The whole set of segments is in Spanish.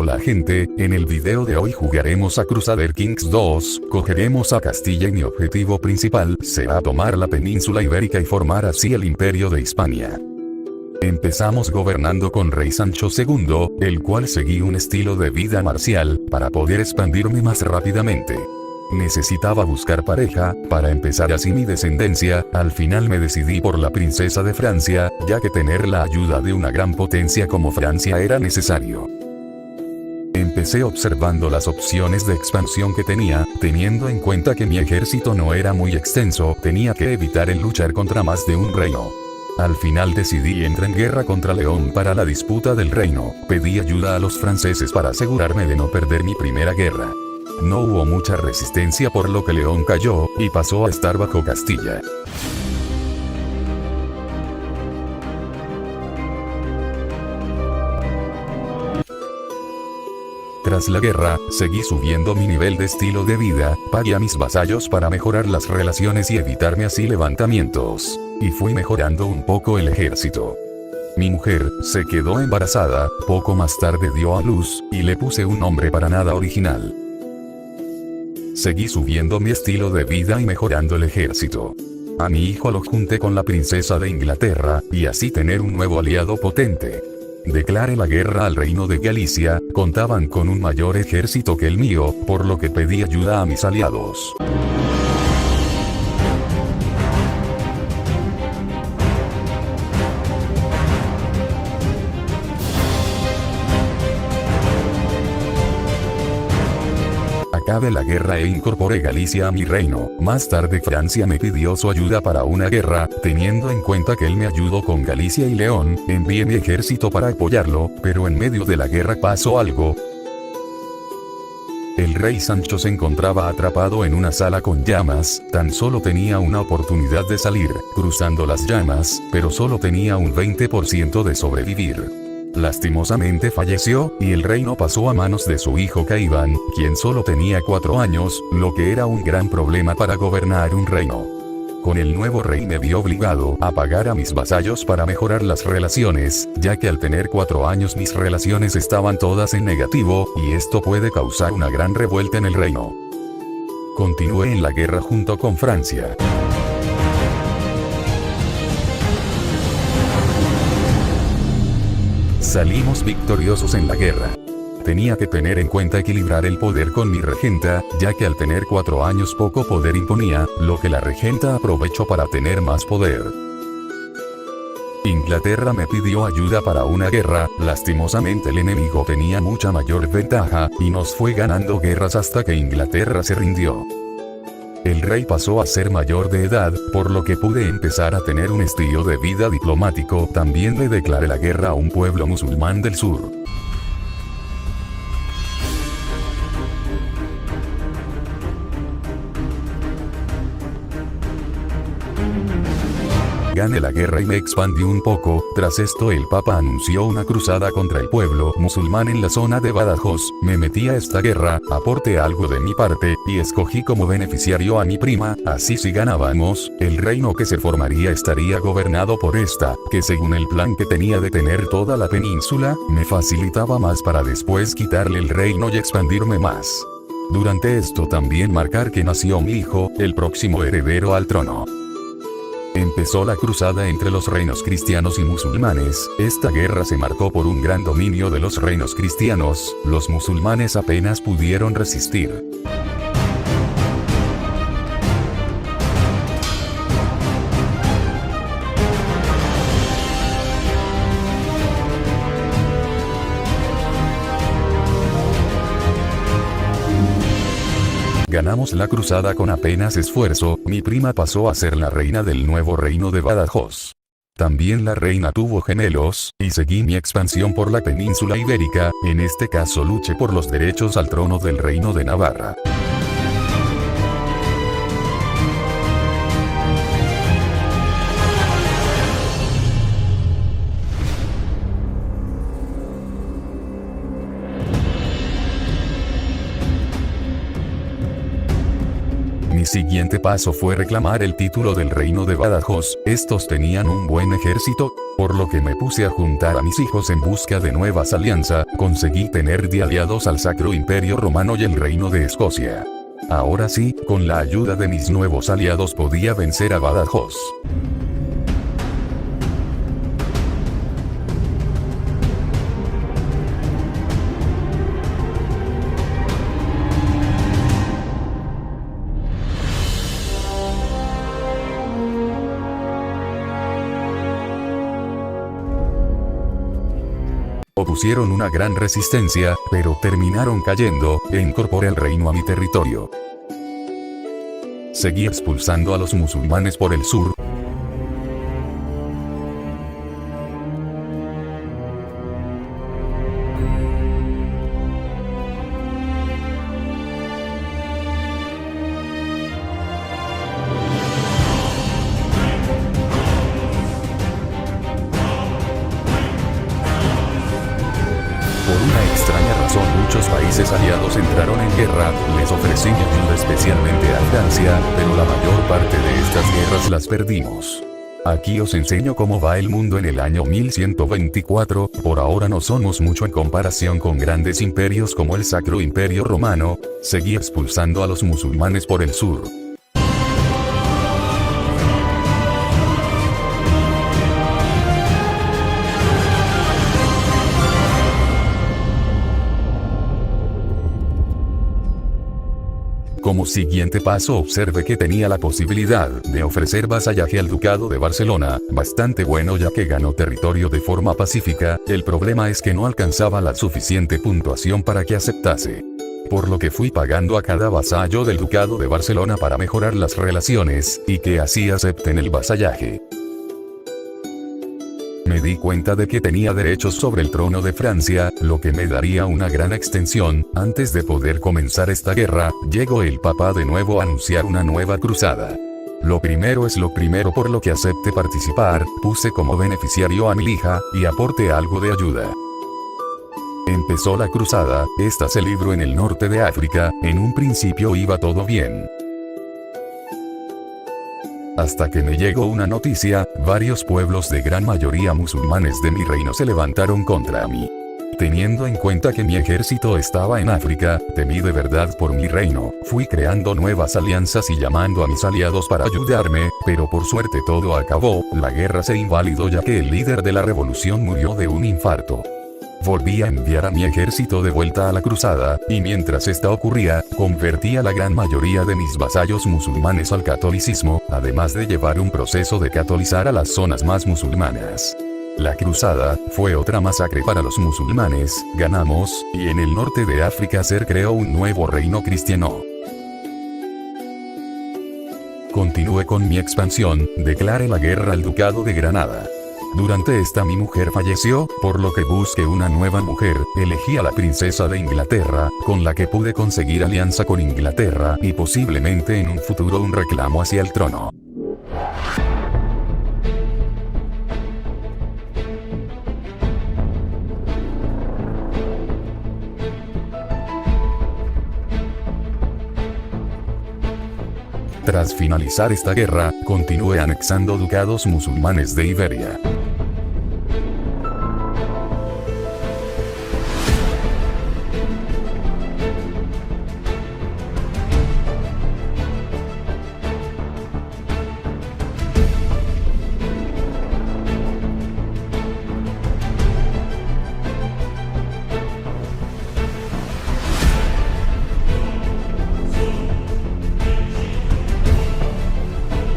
Hola gente, en el video de hoy jugaremos a Crusader Kings 2, cogeremos a Castilla y mi objetivo principal será tomar la península ibérica y formar así el imperio de Hispania. Empezamos gobernando con Rey Sancho II, el cual seguí un estilo de vida marcial, para poder expandirme más rápidamente. Necesitaba buscar pareja, para empezar así mi descendencia, al final me decidí por la princesa de Francia, ya que tener la ayuda de una gran potencia como Francia era necesario. Empecé observando las opciones de expansión que tenía, teniendo en cuenta que mi ejército no era muy extenso, tenía que evitar el luchar contra más de un reino. Al final decidí entrar en guerra contra León para la disputa del reino, pedí ayuda a los franceses para asegurarme de no perder mi primera guerra. No hubo mucha resistencia por lo que León cayó, y pasó a estar bajo Castilla. Tras la guerra, seguí subiendo mi nivel de estilo de vida, pagué a mis vasallos para mejorar las relaciones y evitarme así levantamientos. Y fui mejorando un poco el ejército. Mi mujer se quedó embarazada, poco más tarde dio a luz, y le puse un nombre para nada original. Seguí subiendo mi estilo de vida y mejorando el ejército. A mi hijo lo junté con la princesa de Inglaterra, y así tener un nuevo aliado potente. Declaré la guerra al reino de Galicia, contaban con un mayor ejército que el mío, por lo que pedí ayuda a mis aliados. Acabé la guerra e incorporé Galicia a mi reino. Más tarde Francia me pidió su ayuda para una guerra, teniendo en cuenta que él me ayudó con Galicia y León, envié mi ejército para apoyarlo, pero en medio de la guerra pasó algo. El rey Sancho se encontraba atrapado en una sala con llamas, tan solo tenía una oportunidad de salir, cruzando las llamas, pero solo tenía un 20% de sobrevivir. Lastimosamente falleció, y el reino pasó a manos de su hijo Caiván, quien solo tenía 4 años, lo que era un gran problema para gobernar un reino. Con el nuevo rey me vi obligado a pagar a mis vasallos para mejorar las relaciones, ya que al tener 4 años mis relaciones estaban todas en negativo, y esto puede causar una gran revuelta en el reino. Continué en la guerra junto con Francia. Salimos victoriosos en la guerra. Tenía que tener en cuenta equilibrar el poder con mi regenta, ya que al tener 4 años poco poder imponía, lo que la regenta aprovechó para tener más poder. Inglaterra me pidió ayuda para una guerra, lastimosamente el enemigo tenía mucha mayor ventaja, y nos fue ganando guerras hasta que Inglaterra se rindió. El rey pasó a ser mayor de edad, por lo que pude empezar a tener un estilo de vida diplomático. También le declaré la guerra a un pueblo musulmán del sur. Gané la guerra y me expandí un poco. Tras esto el Papa anunció una cruzada contra el pueblo musulmán en la zona de Badajoz. Me metí a esta guerra, aporté algo de mi parte, y escogí como beneficiario a mi prima. Así si ganábamos, el reino que se formaría estaría gobernado por esta, que según el plan que tenía de tener toda la península, me facilitaba más para después quitarle el reino y expandirme más. Durante esto también marcar que nació mi hijo, el próximo heredero al trono. Empezó la cruzada entre los reinos cristianos y musulmanes. Esta guerra se marcó por un gran dominio de los reinos cristianos, los musulmanes apenas pudieron resistir. Ganamos la cruzada con apenas esfuerzo, mi prima pasó a ser la reina del nuevo reino de Badajoz. También la reina tuvo gemelos, y seguí mi expansión por la península ibérica, en este caso luché por los derechos al trono del reino de Navarra. Mi siguiente paso fue reclamar el título del reino de Badajoz. Estos tenían un buen ejército, Por lo que me puse a juntar a mis hijos en busca de nuevas alianzas, conseguí tener de aliados al Sacro Imperio Romano y el Reino de Escocia. Ahora sí, con la ayuda de mis nuevos aliados podía vencer a Badajoz. Opusieron una gran resistencia, pero terminaron cayendo, e incorporé el reino a mi territorio. Seguí expulsando a los musulmanes por el sur. Por una extraña razón muchos países aliados entraron en guerra, les ofrecí mi ayuda especialmente a Francia, pero la mayor parte de estas guerras las perdimos. Aquí os enseño cómo va el mundo en el año 1124, por ahora no somos mucho en comparación con grandes imperios como el Sacro Imperio Romano, seguí expulsando a los musulmanes por el sur. Como siguiente paso observé que tenía la posibilidad de ofrecer vasallaje al Ducado de Barcelona, bastante bueno ya que ganó territorio de forma pacífica, el problema es que no alcanzaba la suficiente puntuación para que aceptase. Por lo que fui pagando a cada vasallo del Ducado de Barcelona para mejorar las relaciones, y que así acepten el vasallaje. Me di cuenta de que tenía derechos sobre el trono de Francia, lo que me daría una gran extensión. Antes de poder comenzar esta guerra, llegó el Papa de nuevo a anunciar una nueva cruzada. Lo primero es lo primero, por lo que acepté participar, puse como beneficiario a mi hija, y aporté algo de ayuda. Empezó la cruzada, esta se libró en el norte de África, en un principio iba todo bien. Hasta que me llegó una noticia, varios pueblos de gran mayoría musulmanes de mi reino se levantaron contra mí. Teniendo en cuenta que mi ejército estaba en África, temí de verdad por mi reino, fui creando nuevas alianzas y llamando a mis aliados para ayudarme, pero por suerte todo acabó, la guerra se invalidó ya que el líder de la revolución murió de un infarto. Volví a enviar a mi ejército de vuelta a la cruzada, y mientras esta ocurría, convertí a la gran mayoría de mis vasallos musulmanes al catolicismo, además de llevar un proceso de catolizar a las zonas más musulmanas. La cruzada fue otra masacre para los musulmanes, ganamos, y en el norte de África se creó un nuevo reino cristiano. Continué con mi expansión, declaré la guerra al Ducado de Granada. Durante esta mi mujer falleció, por lo que busqué una nueva mujer, elegí a la princesa de Inglaterra, con la que pude conseguir alianza con Inglaterra, y posiblemente en un futuro un reclamo hacia el trono. Tras finalizar esta guerra, continué anexando ducados musulmanes de Iberia.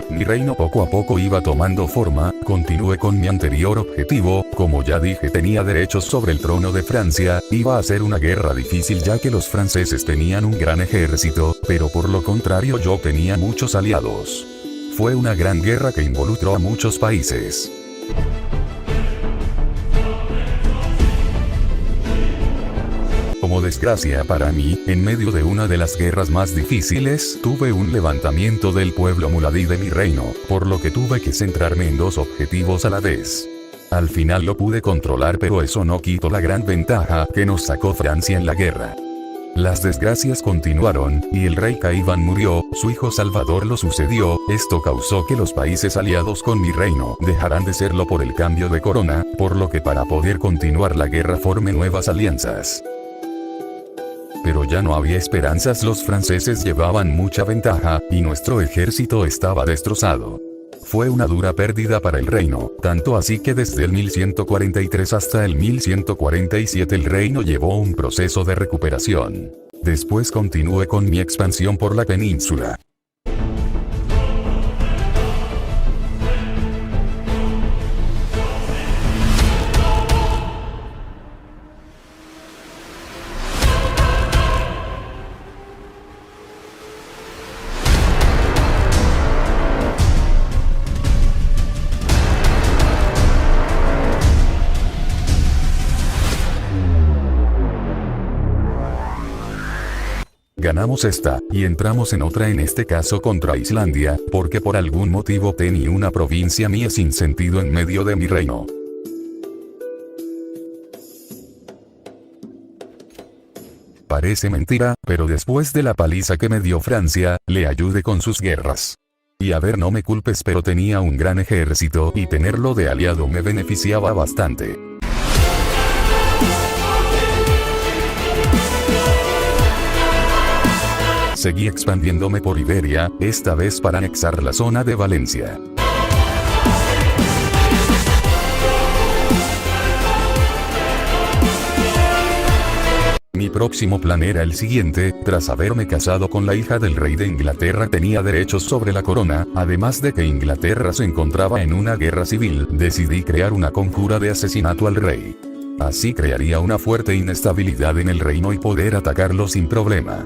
Mi reino poco a poco iba tomando forma, continué con mi anterior objetivo, como ya dije tenía derechos sobre el trono de Francia, iba a ser una guerra difícil ya que los franceses tenían un gran ejército, pero por lo contrario yo tenía muchos aliados. Fue una gran guerra que involucró a muchos países. Como desgracia para mí, en medio de una de las guerras más difíciles, tuve un levantamiento del pueblo muladí de mi reino, por lo que tuve que centrarme en dos objetivos a la vez. Al final lo pude controlar, pero eso no quitó la gran ventaja que nos sacó Francia en la guerra. Las desgracias continuaron, y el rey Caiván murió, su hijo Salvador lo sucedió. Esto causó que los países aliados con mi reino dejaran de serlo por el cambio de corona, por lo que para poder continuar la guerra forme nuevas alianzas. Pero ya no había esperanzas, los franceses llevaban mucha ventaja, y nuestro ejército estaba destrozado. Fue una dura pérdida para el reino, tanto así que desde el 1143 hasta el 1147 el reino llevó un proceso de recuperación. Después continué con mi expansión por la península. Ganamos esta, y entramos en otra, en este caso contra Islandia, porque por algún motivo tenía una provincia mía sin sentido en medio de mi reino. Parece mentira, pero después de la paliza que me dio Francia, le ayudé con sus guerras. Y a ver, no me culpes, pero tenía un gran ejército y tenerlo de aliado me beneficiaba bastante. Seguí expandiéndome por Iberia, esta vez para anexar la zona de Valencia. Mi próximo plan era el siguiente: tras haberme casado con la hija del rey de Inglaterra tenía derechos sobre la corona, además de que Inglaterra se encontraba en una guerra civil, decidí crear una conjura de asesinato al rey. Así crearía una fuerte inestabilidad en el reino y poder atacarlo sin problema.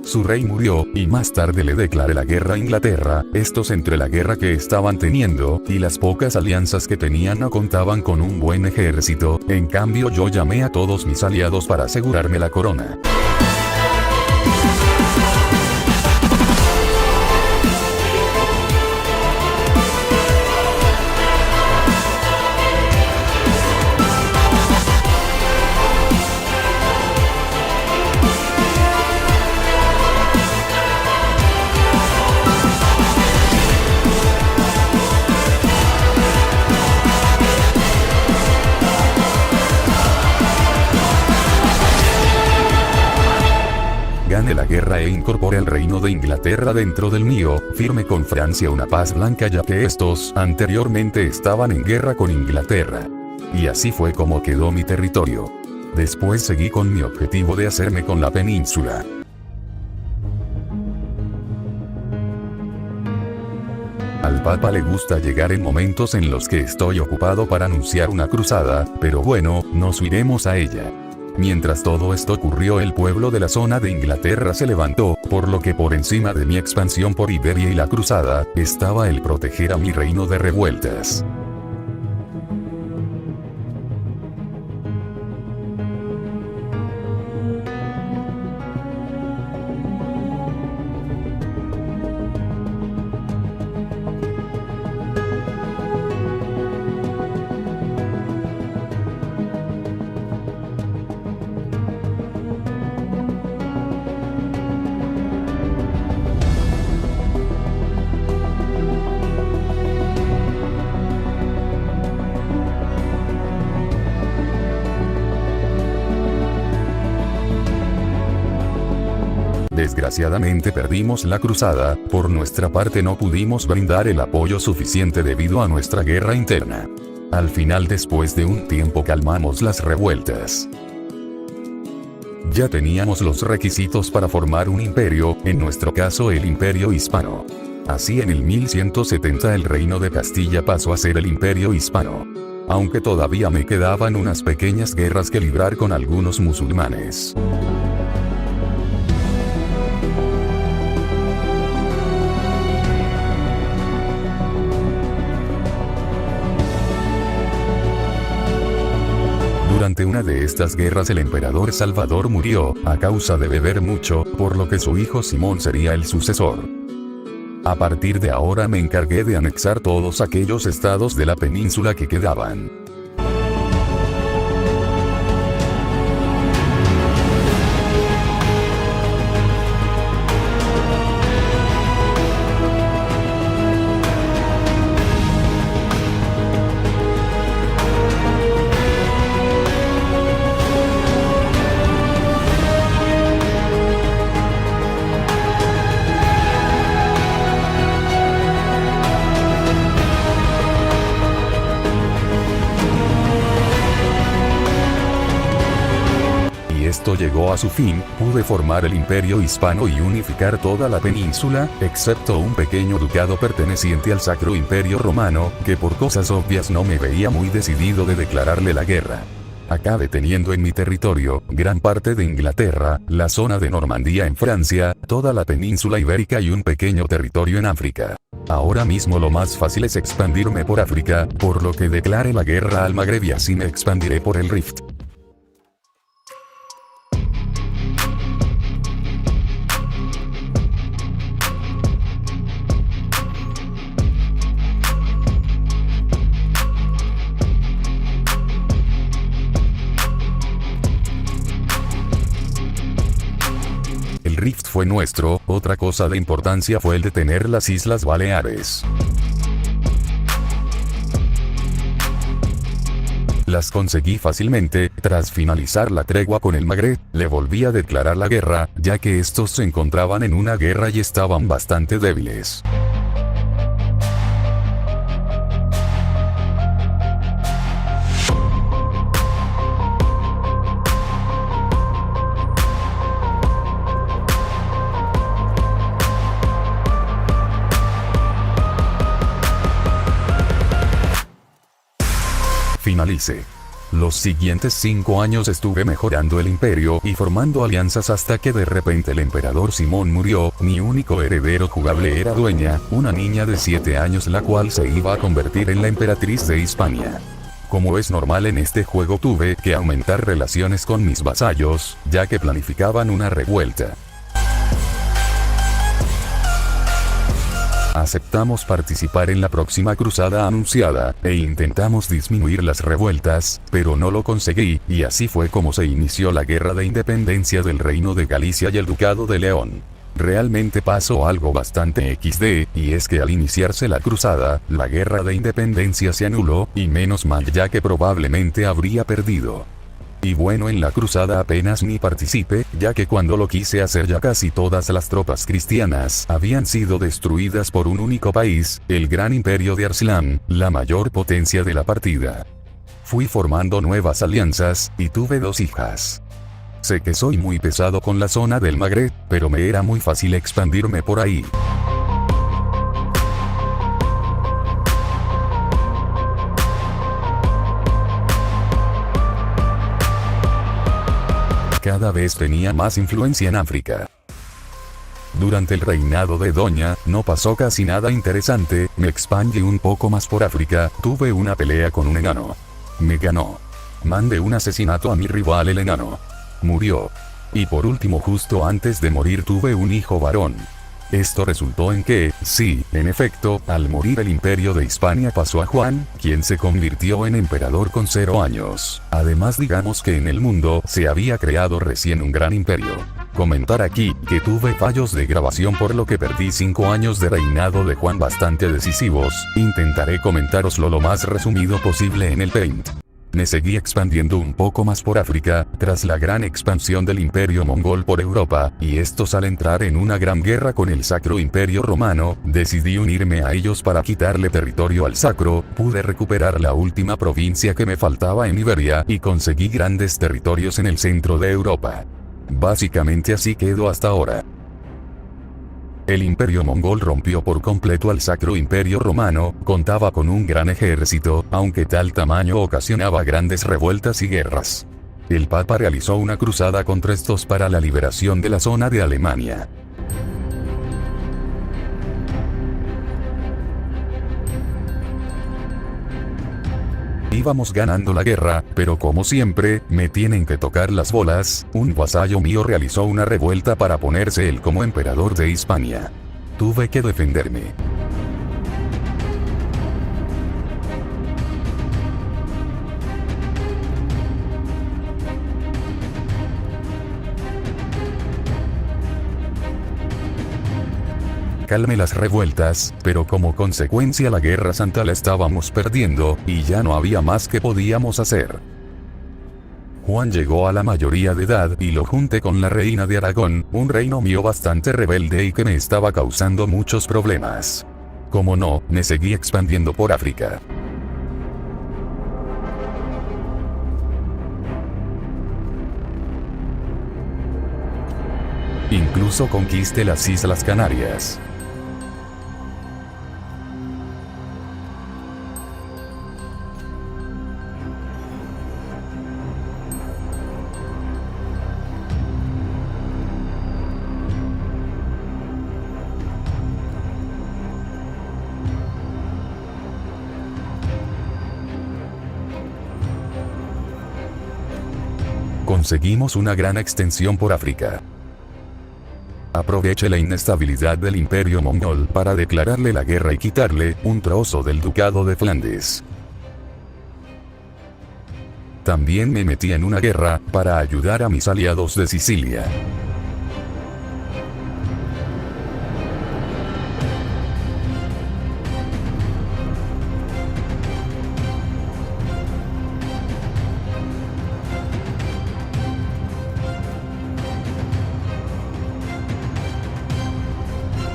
Su rey murió, y más tarde le declaré la guerra a Inglaterra. Estos, entre la guerra que estaban teniendo, y las pocas alianzas que tenían, no contaban con un buen ejército. En cambio yo llamé a todos mis aliados para asegurarme la corona. Gané la guerra e incorporé al reino de Inglaterra dentro del mío, firmé con Francia una paz blanca ya que estos anteriormente estaban en guerra con Inglaterra. Y así fue como quedó mi territorio. Después seguí con mi objetivo de hacerme con la península. Al Papa le gusta llegar en momentos en los que estoy ocupado para anunciar una cruzada, pero bueno, nos iremos a ella. Mientras todo esto ocurrió, el pueblo de la zona de Inglaterra se levantó, por lo que por encima de mi expansión por Iberia y la cruzada, estaba el proteger a mi reino de revueltas. Desgraciadamente perdimos la cruzada, por nuestra parte no pudimos brindar el apoyo suficiente debido a nuestra guerra interna. Al final, después de un tiempo, calmamos las revueltas. Ya teníamos los requisitos para formar un imperio, en nuestro caso el Imperio Hispano. Así en el 1170 el reino de Castilla pasó a ser el Imperio Hispano. Aunque todavía me quedaban unas pequeñas guerras que librar con algunos musulmanes. Durante una de estas guerras el emperador Salvador murió, a causa de beber mucho, por lo que su hijo Simón sería el sucesor. A partir de ahora me encargué de anexar todos aquellos estados de la península que quedaban. esto llegó a su fin, pude formar el imperio hispano y unificar toda la península, excepto un pequeño ducado perteneciente al Sacro Imperio Romano, que por cosas obvias no me veía muy decidido de declararle la guerra. Acabé teniendo en mi territorio, gran parte de Inglaterra, la zona de Normandía en Francia, toda la península ibérica y un pequeño territorio en África. Ahora mismo lo más fácil es expandirme por África, por lo que declare la guerra al Magreb y así me expandiré por el Rift. El Rift fue nuestro, otra cosa de importancia fue el de tener las Islas Baleares. Las conseguí fácilmente, tras finalizar la tregua con el Magreb, le volví a declarar la guerra, ya que estos se encontraban en una guerra y estaban bastante débiles. Finalice. Los siguientes 5 años estuve mejorando el imperio y formando alianzas hasta que de repente el emperador Simón murió, mi único heredero jugable era Dueña, una niña de 7 años la cual se iba a convertir en la emperatriz de Hispania. Como es normal en este juego tuve que aumentar relaciones con mis vasallos, ya que planificaban una revuelta. Aceptamos participar en la próxima cruzada anunciada, e intentamos disminuir las revueltas, pero no lo conseguí, y así fue como se inició la guerra de independencia del Reino de Galicia y el Ducado de León. Realmente pasó algo bastante XD, y es que al iniciarse la cruzada, la guerra de independencia se anuló, y menos mal ya que probablemente habría perdido. Y bueno, en la cruzada apenas ni participé, ya que cuando lo quise hacer ya casi todas las tropas cristianas habían sido destruidas por un único país, el Gran Imperio de Arslan, la mayor potencia de la partida. Fui formando nuevas alianzas, y tuve 2 hijas. Sé que soy muy pesado con la zona del Magreb, pero me era muy fácil expandirme por ahí. Cada vez tenía más influencia en África. Durante el reinado de Doña, no pasó casi nada interesante, me expandí un poco más por África, tuve una pelea con un enano. Me ganó. Mandé un asesinato a mi rival el enano. Murió. Y por último, justo antes de morir tuve un hijo varón. Esto resultó en que, sí, en efecto, al morir el imperio de Hispania pasó a Juan, quien se convirtió en emperador con 0 años. Además, digamos que en el mundo se había creado recién un gran imperio. Comentar aquí que tuve fallos de grabación por lo que perdí 5 años de reinado de Juan bastante decisivos. Intentaré comentároslo lo más resumido posible en el Paint. Me seguí expandiendo un poco más por África, tras la gran expansión del Imperio Mongol por Europa, y estos al entrar en una gran guerra con el Sacro Imperio Romano, decidí unirme a ellos para quitarle territorio al Sacro, pude recuperar la última provincia que me faltaba en Iberia y conseguí grandes territorios en el centro de Europa. Básicamente así quedó hasta ahora. El Imperio Mongol rompió por completo al Sacro Imperio Romano, contaba con un gran ejército, aunque tal tamaño ocasionaba grandes revueltas y guerras. El Papa realizó una cruzada contra estos para la liberación de la zona de Alemania. Íbamos ganando la guerra, pero como siempre, me tienen que tocar las bolas, un vasallo mío realizó una revuelta para ponerse él como emperador de Hispania. Tuve que defenderme. Calmé las revueltas, pero como consecuencia la guerra santa la estábamos perdiendo, y ya no había más que podíamos hacer. Juan llegó a la mayoría de edad y lo junté con la reina de Aragón, un reino mío bastante rebelde y que me estaba causando muchos problemas. Como no, me seguí expandiendo por África. Incluso conquiste las Islas Canarias. Conseguimos una gran extensión por África. Aproveche la inestabilidad del imperio mongol para declararle la guerra y quitarle un trozo del ducado de Flandes. También me metí en una guerra para ayudar a mis aliados de Sicilia.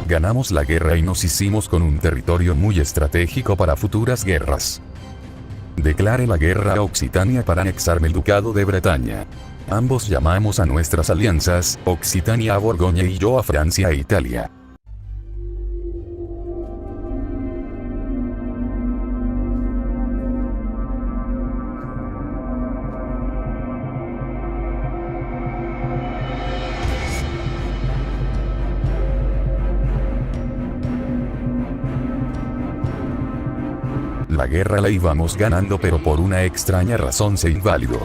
Ganamos la guerra y nos hicimos con un territorio muy estratégico para futuras guerras. Declaré la guerra a Occitania para anexarme el ducado de Bretaña. Ambos llamamos a nuestras alianzas, Occitania a Borgoña y yo a Francia e Italia. La guerra la íbamos ganando, pero por una extraña razón se invalidó.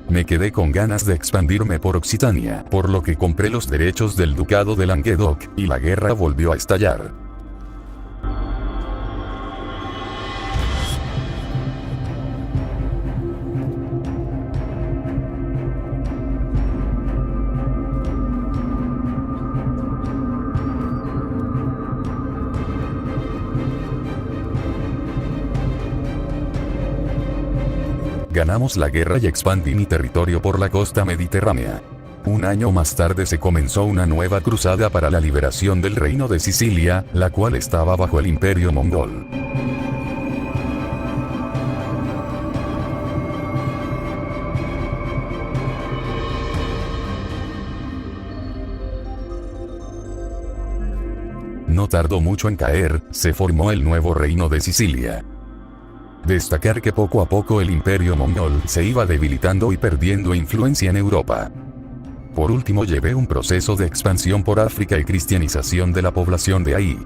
Me quedé con ganas de expandirme por Occitania, por lo que compré los derechos del ducado de Languedoc, y la guerra volvió a estallar. Ganamos la guerra y expandí mi territorio por la costa mediterránea. Un año más tarde se comenzó una nueva cruzada para la liberación del reino de Sicilia, la cual estaba bajo el imperio mongol. No tardó mucho en caer, se formó el nuevo reino de Sicilia. Destacar que poco a poco el imperio mongol se iba debilitando y perdiendo influencia en Europa. Por último, llevé un proceso de expansión por África y cristianización de la población de ahí.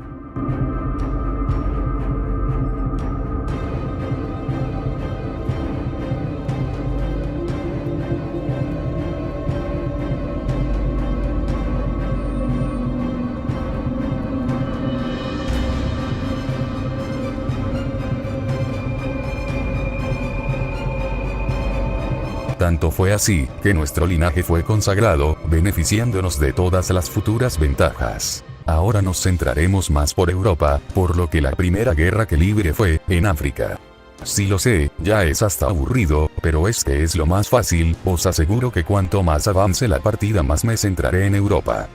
Tanto fue así, que nuestro linaje fue consagrado, beneficiándonos de todas las futuras ventajas. Ahora nos centraremos más por Europa, por lo que la primera guerra que libré fue en África. Sí lo sé, ya es hasta aburrido, pero es que es lo más fácil, os aseguro que cuanto más avance la partida más me centraré en Europa.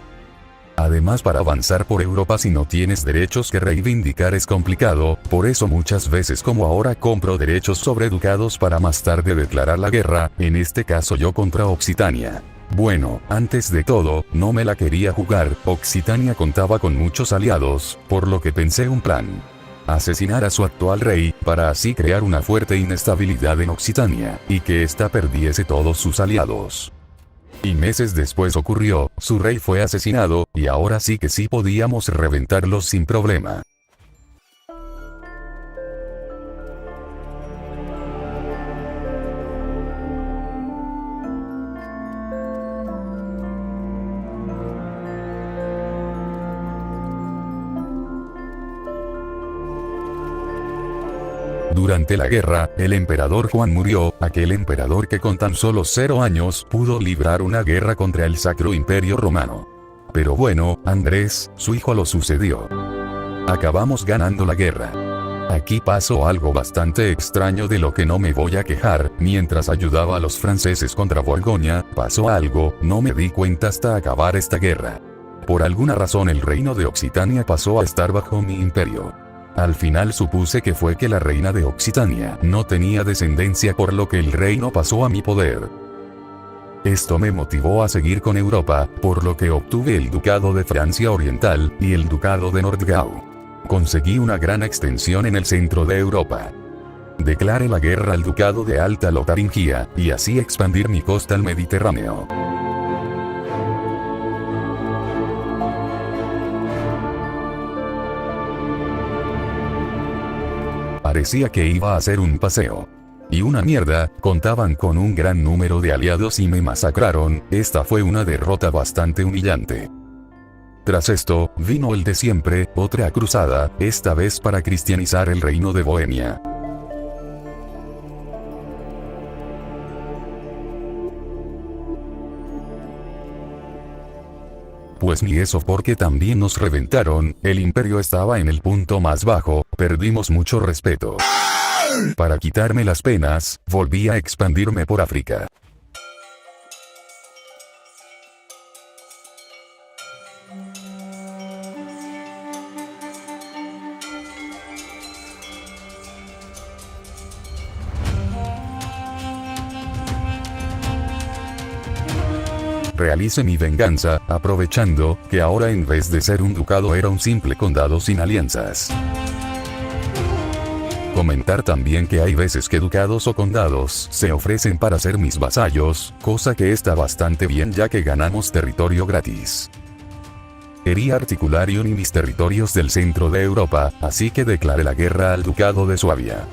Además, para avanzar por Europa si no tienes derechos que reivindicar es complicado, por eso muchas veces como ahora compro derechos sobre ducados para más tarde declarar la guerra, en este caso yo contra Occitania. Bueno, antes de todo, no me la quería jugar, Occitania contaba con muchos aliados, por lo que pensé un plan. Asesinar a su actual rey, para así crear una fuerte inestabilidad en Occitania, y que ésta perdiese todos sus aliados. Y meses después ocurrió, su rey fue asesinado, y ahora sí que sí podíamos reventarlos sin problema. Durante la guerra, el emperador Juan murió, aquel emperador que con tan solo 0 años pudo librar una guerra contra el Sacro Imperio Romano. Pero bueno, Andrés, su hijo lo sucedió. Acabamos ganando la guerra. Aquí pasó algo bastante extraño de lo que no me voy a quejar, mientras ayudaba a los franceses contra Borgoña, pasó algo, no me di cuenta hasta acabar esta guerra. Por alguna razón el reino de Occitania pasó a estar bajo mi imperio. Al final supuse que fue que la reina de Occitania no tenía descendencia, por lo que el reino pasó a mi poder. Esto me motivó a seguir con Europa, por lo que obtuve el Ducado de Francia Oriental, y el Ducado de Nordgau. Conseguí una gran extensión en el centro de Europa. Declaré la guerra al Ducado de Alta Lotaringia, y así expandir mi costa al Mediterráneo. Parecía que iba a ser un paseo. Y una mierda, contaban con un gran número de aliados y me masacraron. Esta fue una derrota bastante humillante. Tras esto, vino el de siempre, otra cruzada, esta vez para cristianizar el reino de Bohemia. Pues ni eso, porque también nos reventaron, el imperio estaba en el punto más bajo, perdimos mucho respeto. Para quitarme las penas, volví a expandirme por África. Realicé mi venganza, aprovechando que ahora en vez de ser un ducado era un simple condado sin alianzas. Comentar también que hay veces que ducados o condados se ofrecen para ser mis vasallos, cosa que está bastante bien ya que ganamos territorio gratis. Quería articular y unir mis territorios del centro de Europa, así que declaré la guerra al Ducado de Suabia.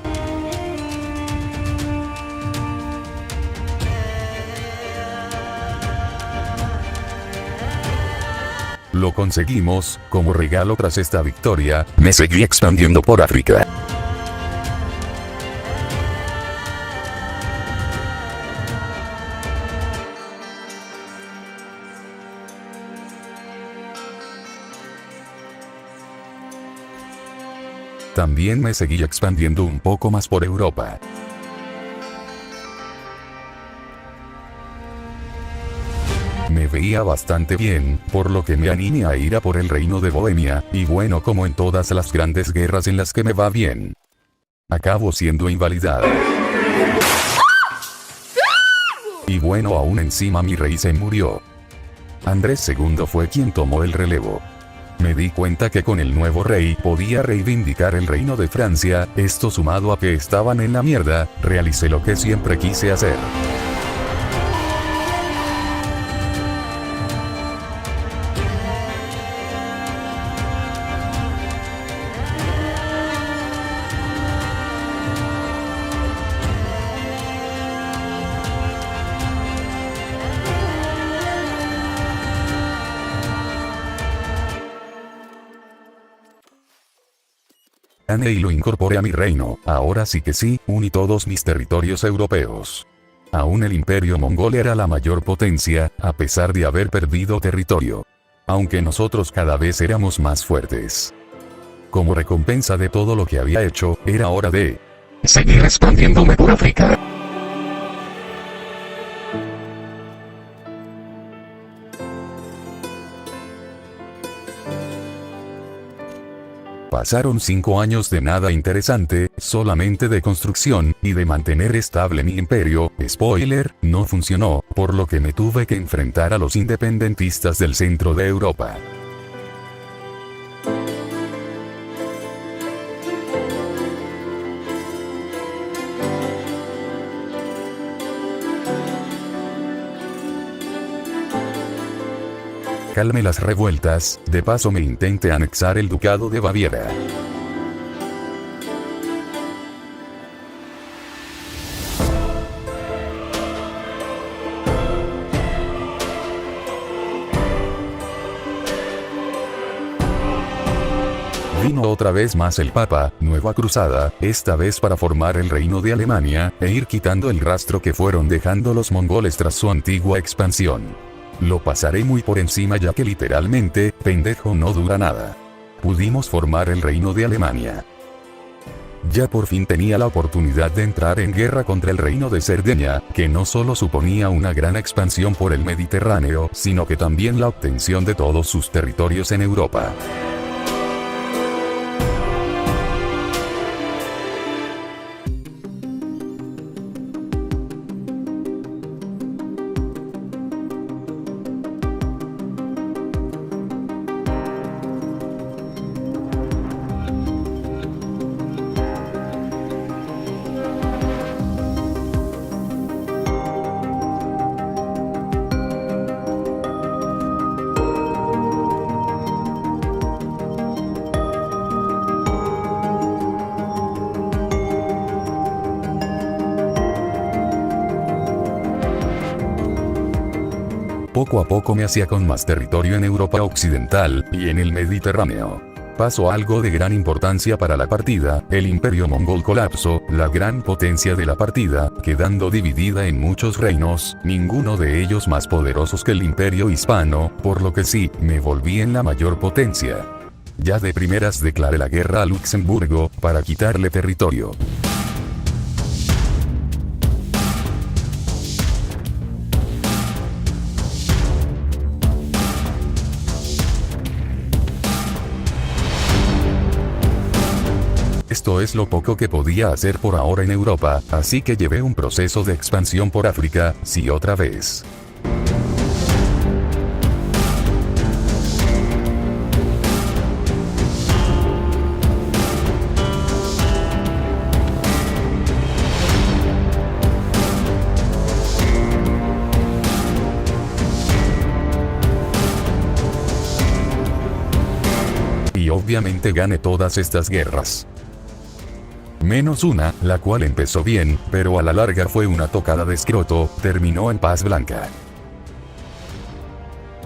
Lo conseguimos, como regalo tras esta victoria, me seguí expandiendo por África. También me seguí expandiendo un poco más por Europa. Me veía bastante bien, por lo que me animé a ir a por el reino de Bohemia, y bueno, como en todas las grandes guerras en las que me va bien, acabo siendo invalidado. Y bueno, aún encima mi rey se murió. Andrés II fue quien tomó el relevo. Me di cuenta que con el nuevo rey podía reivindicar el reino de Francia, esto sumado a que estaban en la mierda, realicé lo que siempre quise hacer. Gané y lo incorporé a mi reino, ahora sí que sí, uní todos mis territorios europeos. Aún el imperio mongol era la mayor potencia, a pesar de haber perdido territorio. Aunque nosotros cada vez éramos más fuertes. Como recompensa de todo lo que había hecho, era hora de seguir expandiéndome por África. Pasaron 5 años de nada interesante, solamente de construcción, y de mantener estable mi imperio. Spoiler, no funcionó, por lo que me tuve que enfrentar a los independentistas del centro de Europa. Calme las revueltas, de paso me intenté anexar el ducado de Baviera. Vino otra vez más el Papa, nueva cruzada, esta vez para formar el reino de Alemania, e ir quitando el rastro que fueron dejando los mongoles tras su antigua expansión. Lo pasaré muy por encima ya que literalmente, pendejo no dura nada. Pudimos formar el reino de Alemania. Ya por fin tenía la oportunidad de entrar en guerra contra el reino de Cerdeña, que no solo suponía una gran expansión por el Mediterráneo, sino que también la obtención de todos sus territorios en Europa. poco a poco me hacía con más territorio en Europa Occidental y en el Mediterráneo. Pasó algo de gran importancia para la partida, el imperio mongol colapsó, la gran potencia de la partida, quedando dividida en muchos reinos, ninguno de ellos más poderosos que el imperio hispano, por lo que sí, me volví en la mayor potencia. Ya de primeras declaré la guerra a Luxemburgo, para quitarle territorio. Esto es lo poco que podía hacer por ahora en Europa, así que llevé un proceso de expansión por África, sí otra vez. Y obviamente gané todas estas guerras. Menos una, la cual empezó bien, pero a la larga fue una tocada de escroto, terminó en paz blanca.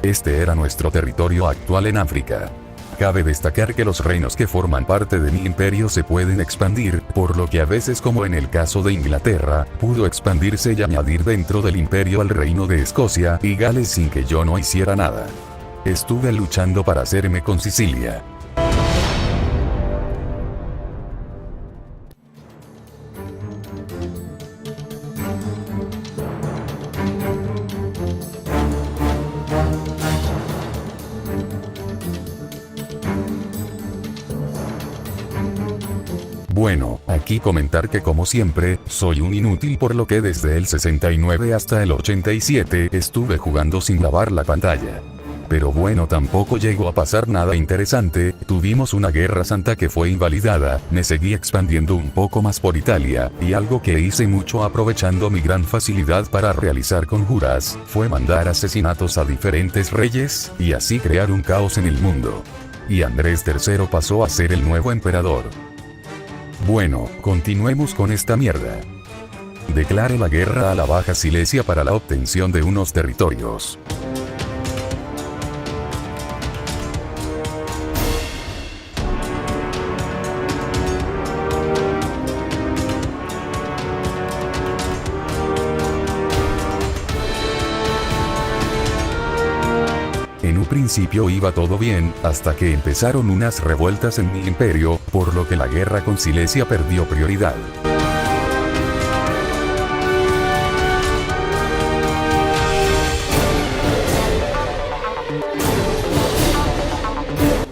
Este era nuestro territorio actual en África. Cabe destacar que los reinos que forman parte de mi imperio se pueden expandir, por lo que a veces, como en el caso de Inglaterra, pudo expandirse y añadir dentro del imperio al reino de Escocia y Gales sin que yo no hiciera nada. Estuve luchando para hacerme con Sicilia. Bueno, aquí comentar que como siempre, soy un inútil por lo que desde el 69 hasta el 87 estuve jugando sin lavar la pantalla. Pero bueno, tampoco llegó a pasar nada interesante, tuvimos una guerra santa que fue invalidada, me seguí expandiendo un poco más por Italia, y algo que hice mucho aprovechando mi gran facilidad para realizar conjuras, fue mandar asesinatos a diferentes reyes, y así crear un caos en el mundo. Y Andrés III pasó a ser el nuevo emperador. Bueno, continuemos con esta mierda. Declare la guerra a la Baja Silesia para la obtención de unos territorios. En un principio iba todo bien, hasta que empezaron unas revueltas en mi imperio, por lo que la guerra con Silesia perdió prioridad.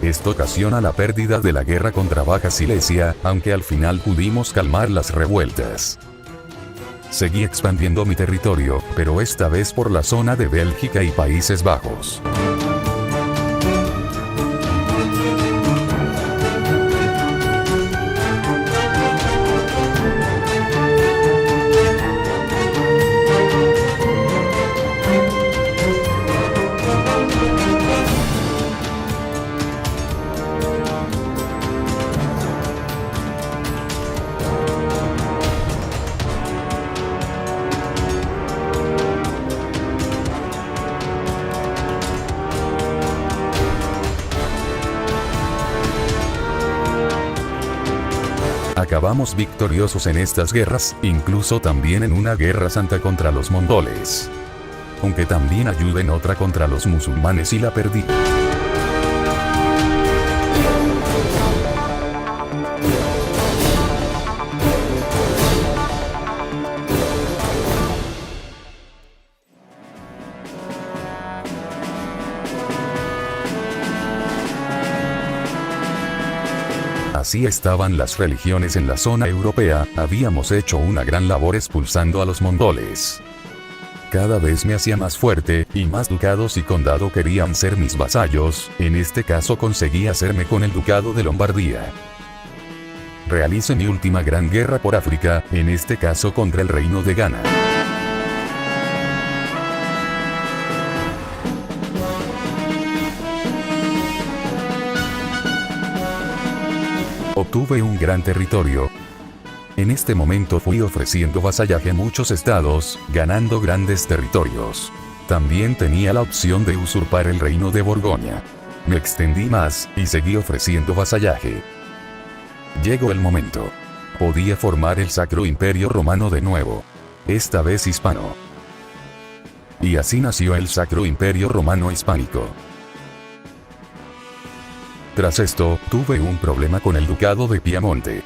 Esto ocasiona la pérdida de la guerra contra Baja Silesia, aunque al final pudimos calmar las revueltas. Seguí expandiendo mi territorio, pero esta vez por la zona de Bélgica y Países Bajos. Acabamos victoriosos en estas guerras, incluso también en una guerra santa contra los mongoles. Aunque también ayudé en otra contra los musulmanes y la perdí. Así estaban las religiones en la zona europea, habíamos hecho una gran labor expulsando a los mongoles. Cada vez me hacía más fuerte, y más ducados y condado querían ser mis vasallos, en este caso conseguí hacerme con el ducado de Lombardía. Realicé mi última gran guerra por África, en este caso contra el reino de Ghana. Obtuve un gran territorio. En este momento fui ofreciendo vasallaje a muchos estados, ganando grandes territorios. También tenía la opción de usurpar el reino de Borgoña. Me extendí más, y seguí ofreciendo vasallaje. Llegó el momento. Podía formar el Sacro Imperio Romano de nuevo. Esta vez hispano. Y así nació el Sacro Imperio Romano Hispánico. Tras esto, tuve un problema con el Ducado de Piamonte.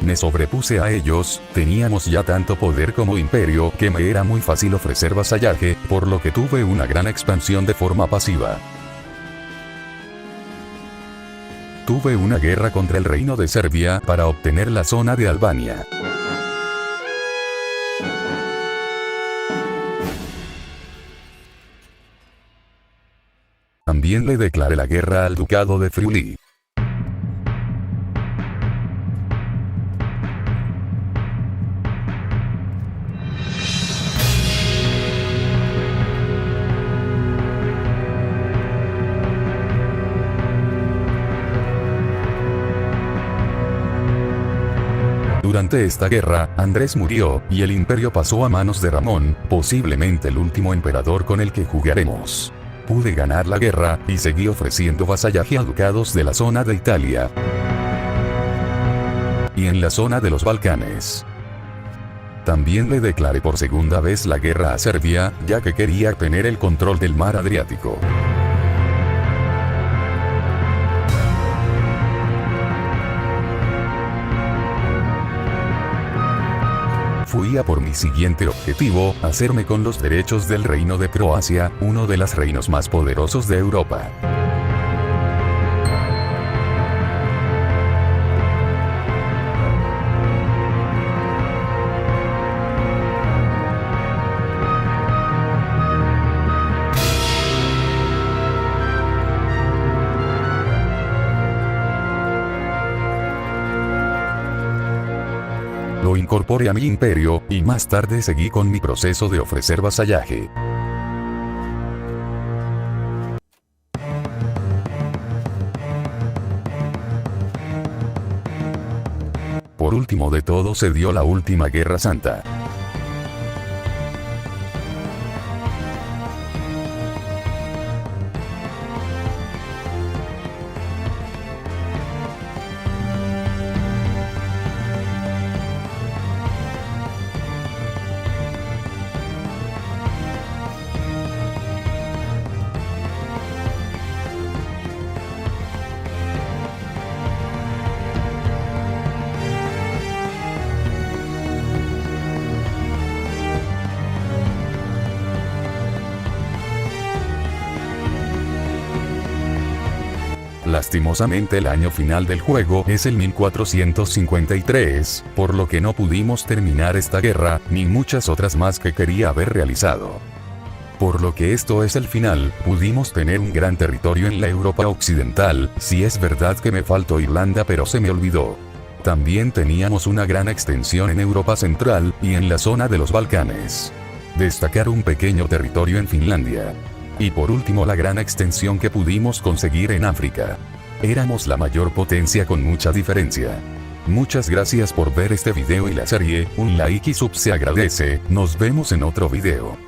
Me sobrepuse a ellos, teníamos ya tanto poder como imperio que me era muy fácil ofrecer vasallaje, por lo que tuve una gran expansión de forma pasiva. Tuve una guerra contra el reino de Serbia para obtener la zona de Albania. También le declaré la guerra al ducado de Friuli. Durante esta guerra, Andrés murió, y el imperio pasó a manos de Ramón, posiblemente el último emperador con el que jugaremos. Pude ganar la guerra, y seguí ofreciendo vasallaje a ducados de la zona de Italia y en la zona de los Balcanes. También le declaré por segunda vez la guerra a Serbia, ya que quería tener el control del mar Adriático. Fui a por mi siguiente objetivo, hacerme con los derechos del reino de Croacia, uno de los reinos más poderosos de Europa. Lo incorporé a mi imperio, y más tarde seguí con mi proceso de ofrecer vasallaje. Por último de todo se dio la última Guerra Santa. Lastimosamente el año final del juego es el 1453, por lo que no pudimos terminar esta guerra, ni muchas otras más que quería haber realizado. Por lo que esto es el final, pudimos tener un gran territorio en la Europa occidental, si es verdad que me faltó Irlanda pero se me olvidó. También teníamos una gran extensión en Europa central, y en la zona de los Balcanes. Destacar un pequeño territorio en Finlandia. Y por último la gran extensión que pudimos conseguir en África. Éramos la mayor potencia con mucha diferencia. Muchas gracias por ver este video y la serie, un like y sub se agradece, nos vemos en otro video.